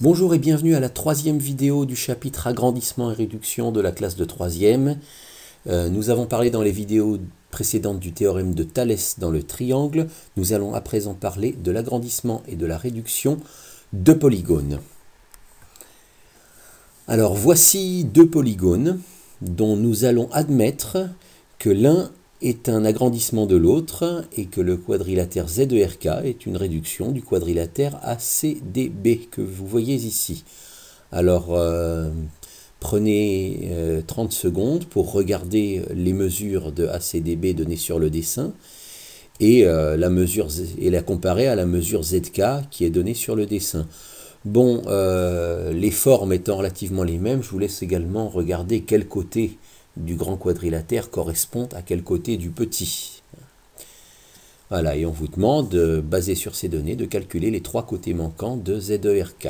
Bonjour et bienvenue à la troisième vidéo du chapitre agrandissement et réduction de la classe de troisième. Nous avons parlé dans les vidéos précédentes du théorème de Thalès dans le triangle. Nous allons à présent parler de l'agrandissement et de la réduction de polygones. Alors voici deux polygones dont nous allons admettre que l'un est un agrandissement de l'autre et que le quadrilatère ZERK est une réduction du quadrilatère ACDB que vous voyez ici. Alors prenez 30 secondes pour regarder les mesures de ACDB données sur le dessin et la comparer à la mesure ZK qui est donnée sur le dessin. Bon, les formes étant relativement les mêmes, je vous laisse également regarder quel côté du grand quadrilatère correspond à quel côté du petit. Voilà, et on vous demande, basé sur ces données, de calculer les trois côtés manquants de ZERK.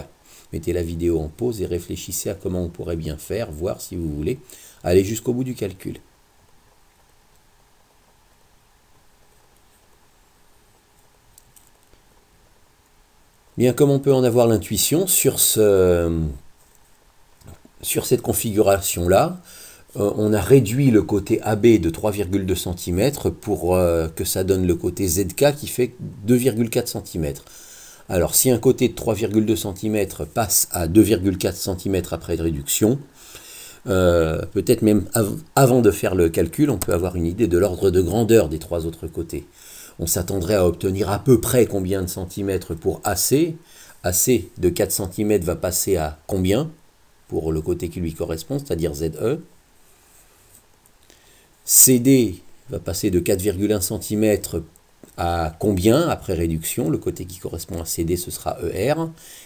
Mettez la vidéo en pause et réfléchissez à comment on pourrait bien faire, voir si vous voulez aller jusqu'au bout du calcul. Bien, comme on peut en avoir l'intuition sur cette configuration-là, on a réduit le côté AB de 3,2 cm pour que ça donne le côté ZK qui fait 2,4 cm. Alors si un côté de 3,2 cm passe à 2,4 cm après réduction, peut-être même avant de faire le calcul, on peut avoir une idée de l'ordre de grandeur des trois autres côtés. On s'attendrait à obtenir à peu près combien de centimètres pour AC. AC de 4 cm va passer à combien pour le côté qui lui correspond, c'est-à-dire ZE. CD va passer de 4,1 cm à combien après réduction? Le côté qui correspond à CD, ce sera ER.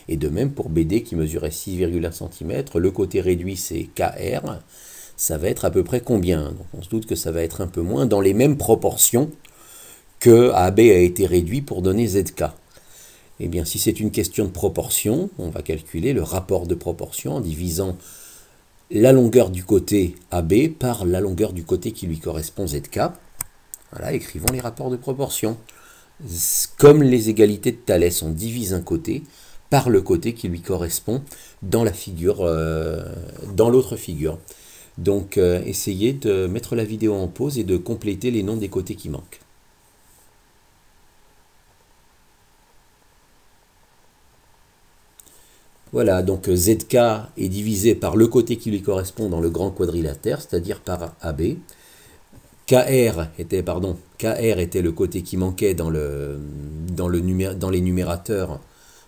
Et de même pour BD qui mesurait 6,1 cm. Le côté réduit, c'est KR. Ça va être à peu près combien? Donc on se doute que ça va être un peu moins dans les mêmes proportions que AB a été réduit pour donner ZK. Eh bien, si c'est une question de proportion, on va calculer le rapport de proportion en divisant la longueur du côté AB par la longueur du côté qui lui correspond ZK. Voilà, écrivons les rapports de proportion. Comme les égalités de Thalès, on divise un côté par le côté qui lui correspond dans la figure, dans l'autre figure. Donc, essayez de mettre la vidéo en pause et de compléter les noms des côtés qui manquent. Voilà, donc ZK est divisé par le côté qui lui correspond dans le grand quadrilatère, c'est-à-dire par AB. KR était le côté qui manquait dans les numérateurs,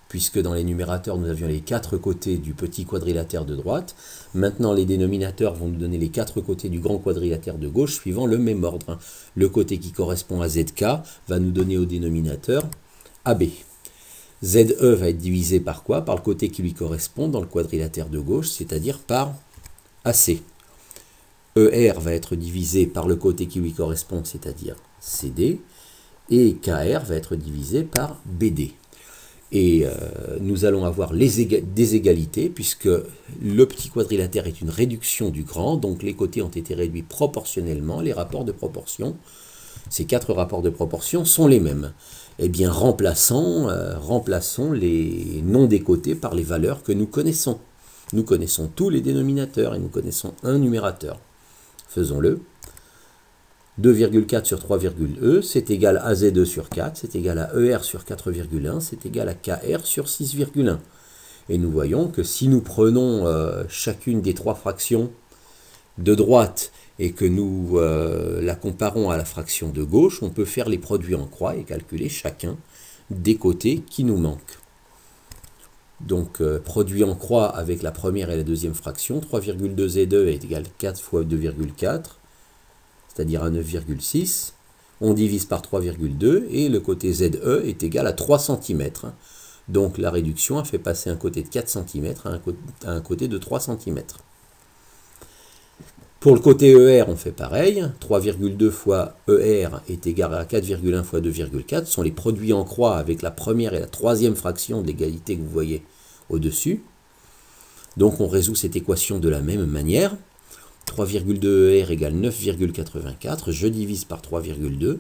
puisque dans les numérateurs, nous avions les quatre côtés du petit quadrilatère de droite. Maintenant, les dénominateurs vont nous donner les quatre côtés du grand quadrilatère de gauche, suivant le même ordre. Le côté qui correspond à ZK va nous donner au dénominateur AB. ZE va être divisé par quoi? Par le côté qui lui correspond dans le quadrilatère de gauche, c'est-à-dire par AC. ER va être divisé par le côté qui lui correspond, c'est-à-dire CD. Et KR va être divisé par BD. Et nous allons avoir des égalités, puisque le petit quadrilatère est une réduction du grand, donc les côtés ont été réduits proportionnellement, les rapports de proportion. Ces quatre rapports de proportion sont les mêmes. Eh bien, remplaçons les noms des côtés par les valeurs que nous connaissons. Nous connaissons tous les dénominateurs et nous connaissons un numérateur. Faisons-le. 2,4 sur 3,E, c'est égal à Z2 sur 4, c'est égal à ER sur 4,1, c'est égal à KR sur 6,1. Et nous voyons que si nous prenons chacune des trois fractions de droite et que nous la comparons à la fraction de gauche, on peut faire les produits en croix et calculer chacun des côtés qui nous manquent. Donc, produit en croix avec la première et la deuxième fraction, 3,2 Z2 est égal à 4 fois 2,4, c'est-à-dire à 9,6. On divise par 3,2 et le côté ZE est égal à 3 cm. Donc, la réduction a fait passer un côté de 4 cm à un côté de 3 cm. Pour le côté ER, on fait pareil. 3,2 fois ER est égal à 4,1 fois 2,4. Ce sont les produits en croix avec la première et la troisième fraction de l'égalité que vous voyez au-dessus. Donc on résout cette équation de la même manière. 3,2 ER égale 9,84. Je divise par 3,2.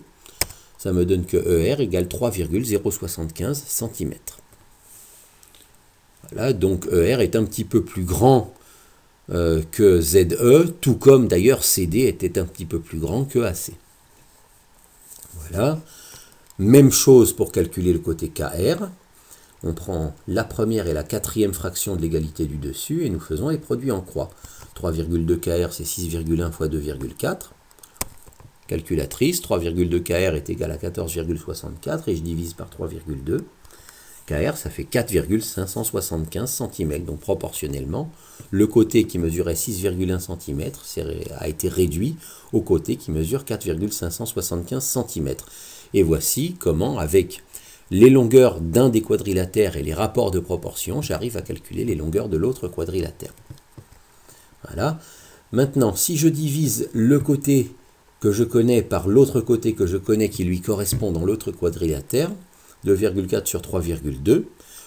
Ça me donne que ER égale 3,075 cm. Voilà, donc ER est un petit peu plus grand que ZE, tout comme d'ailleurs CD était un petit peu plus grand que AC. Voilà. Même chose pour calculer le côté KR. On prend la première et la quatrième fraction de l'égalité du dessus et nous faisons les produits en croix. 3,2 KR, c'est 6,1 fois 2,4. Calculatrice, 3,2 KR est égal à 14,64 et je divise par 3,2. KR, ça fait 4,575 cm. Donc proportionnellement, le côté qui mesurait 6,1 cm a été réduit au côté qui mesure 4,575 cm. Et voici comment, avec les longueurs d'un des quadrilatères et les rapports de proportion, j'arrive à calculer les longueurs de l'autre quadrilatère. Voilà. Maintenant, si je divise le côté que je connais par l'autre côté que je connais qui lui correspond dans l'autre quadrilatère, 2,4 sur 3,2,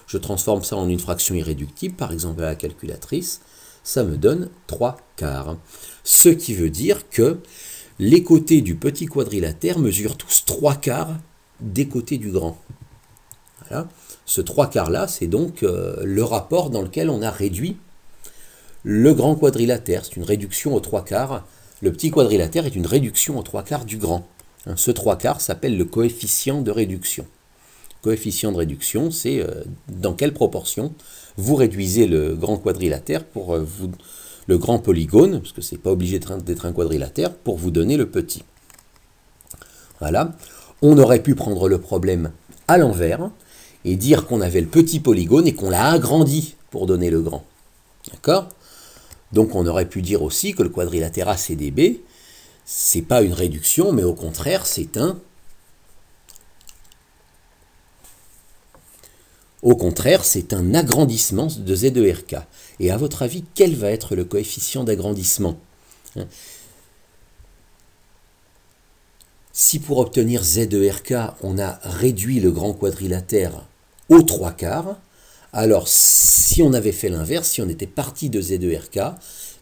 je transforme ça en une fraction irréductible, par exemple à la calculatrice, ça me donne 3 quarts. Ce qui veut dire que les côtés du petit quadrilatère mesurent tous 3 quarts des côtés du grand. Voilà. Ce 3 quarts-là, c'est donc le rapport dans lequel on a réduit le grand quadrilatère. C'est une réduction aux 3 quarts. Le petit quadrilatère est une réduction aux 3 quarts du grand. Ce 3 quarts s'appelle le coefficient de réduction. Coefficient de réduction, c'est dans quelle proportion vous réduisez le grand quadrilatère pour le grand polygone, parce que ce n'est pas obligé d'être un quadrilatère, pour vous donner le petit. Voilà. On aurait pu prendre le problème à l'envers et dire qu'on avait le petit polygone et qu'on l'a agrandi pour donner le grand. D'accord? Donc on aurait pu dire aussi que le quadrilatère ACDB, c'est pas une réduction, mais au contraire, c'est un... Au contraire, c'est un agrandissement de ZERK. Et à votre avis, quel va être le coefficient d'agrandissement? Si pour obtenir ZERK, on a réduit le grand quadrilatère aux 3 quarts, alors si on avait fait l'inverse, si on était parti de ZERK,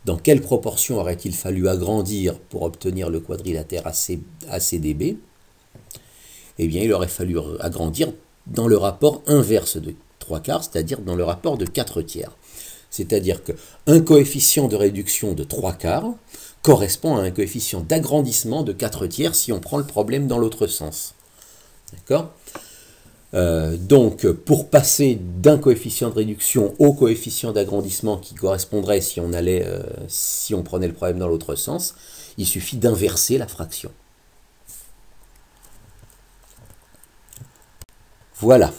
dans quelle proportion aurait-il fallu agrandir pour obtenir le quadrilatère ACDB? Eh bien, il aurait fallu agrandir dans le rapport inverse de 3 quarts, c'est-à-dire dans le rapport de 4 tiers. C'est-à-dire qu'un coefficient de réduction de 3 quarts correspond à un coefficient d'agrandissement de 4 tiers si on prend le problème dans l'autre sens. D'accord? Donc, pour passer d'un coefficient de réduction au coefficient d'agrandissement qui correspondrait si on prenait le problème dans l'autre sens, il suffit d'inverser la fraction. Voilà.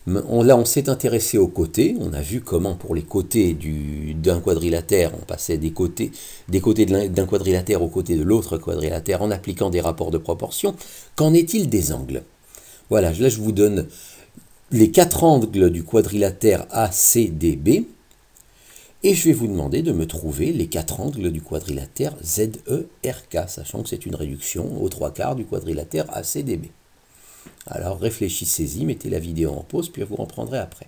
Là, on s'est intéressé aux côtés. On a vu comment, pour les côtés d'un quadrilatère, on passait des côtés d'un quadrilatère aux côtés de l'autre quadrilatère en appliquant des rapports de proportion. Qu'en est-il des angles? Voilà, là, je vous donne les 4 angles du quadrilatère ACDB. Et je vais vous demander de me trouver les 4 angles du quadrilatère ZERK, sachant que c'est une réduction aux 3 quarts du quadrilatère ACDB. Alors réfléchissez-y, mettez la vidéo en pause, puis vous reprendrez après.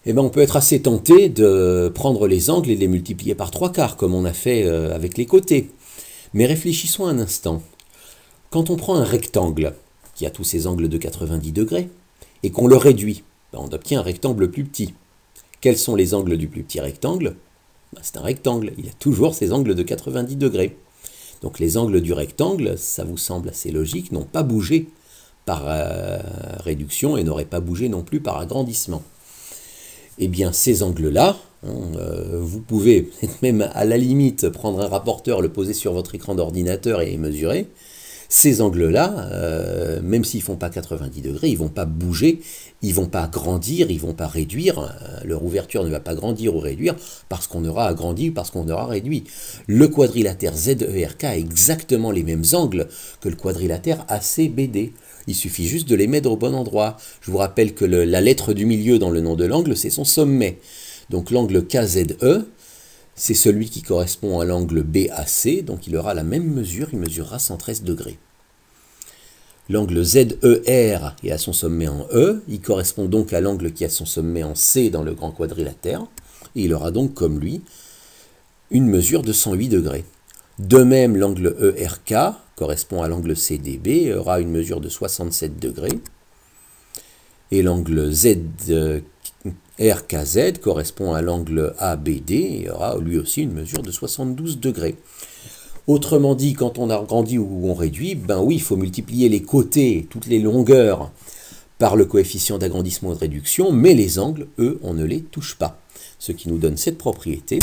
Eh bien, on peut être assez tenté de prendre les angles et de les multiplier par 3 quarts, comme on a fait avec les côtés. Mais réfléchissons un instant. Quand on prend un rectangle, qui a tous ses angles de 90 degrés, et qu'on le réduit, on obtient un rectangle plus petit. Quels sont les angles du plus petit rectangle? C'est un rectangle, il a toujours ses angles de 90 degrés. Donc les angles du rectangle, ça vous semble assez logique, n'ont pas bougé par réduction et n'auraient pas bougé non plus par agrandissement. Eh bien ces angles-là, vous pouvez même à la limite prendre un rapporteur, le poser sur votre écran d'ordinateur et les mesurer. Ces angles-là, même s'ils ne font pas 90 degrés, ils ne vont pas bouger, ils ne vont pas grandir, ils ne vont pas réduire. Leur ouverture ne va pas grandir ou réduire parce qu'on aura agrandi ou parce qu'on aura réduit. Le quadrilatère ZERK a exactement les mêmes angles que le quadrilatère ACBD. Il suffit juste de les mettre au bon endroit. Je vous rappelle que la lettre du milieu dans le nom de l'angle, c'est son sommet. Donc l'angle KZE, c'est celui qui correspond à l'angle BAC, donc il aura la même mesure, il mesurera 113 degrés. L'angle ZER est à son sommet en E, il correspond donc à l'angle qui a son sommet en C dans le grand quadrilatère, et il aura donc comme lui une mesure de 108 degrés. De même, l'angle ERK correspond à l'angle CDB, aura une mesure de 67 degrés. Et l'angle RKZ correspond à l'angle ABD et aura lui aussi une mesure de 72 degrés. Autrement dit, quand on agrandit ou on réduit, ben oui, il faut multiplier les côtés, toutes les longueurs, par le coefficient d'agrandissement ou de réduction, mais les angles, eux, on ne les touche pas. Ce qui nous donne cette propriété.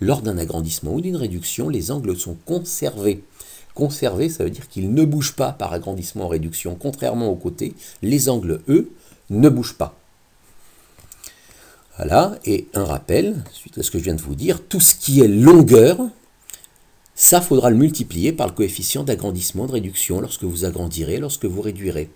Lors d'un agrandissement ou d'une réduction, les angles sont conservés. Conservés, ça veut dire qu'ils ne bougent pas par agrandissement ou réduction. Contrairement aux côtés, les angles, eux, ne bougent pas. Voilà, et un rappel, suite à ce que je viens de vous dire, tout ce qui est longueur, ça faudra le multiplier par le coefficient d'agrandissement, de réduction, lorsque vous agrandirez, lorsque vous réduirez.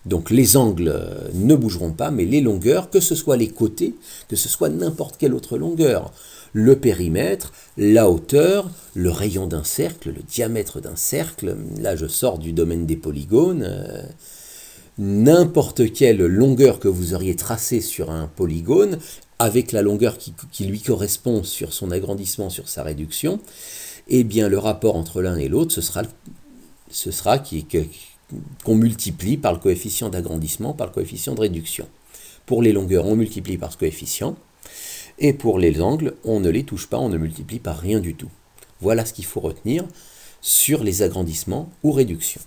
Donc les angles ne bougeront pas, mais les longueurs, que ce soit les côtés, que ce soit n'importe quelle autre longueur, le périmètre, la hauteur, le rayon d'un cercle, le diamètre d'un cercle, là je sors du domaine des polygones, n'importe quelle longueur que vous auriez tracée sur un polygone, avec la longueur qui lui correspond sur son agrandissement, sur sa réduction, eh bien le rapport entre l'un et l'autre, ce sera qu'on multiplie par le coefficient d'agrandissement, par le coefficient de réduction. Pour les longueurs, on multiplie par ce coefficient, et pour les angles, on ne les touche pas, on ne multiplie par rien du tout. Voilà ce qu'il faut retenir sur les agrandissements ou réductions.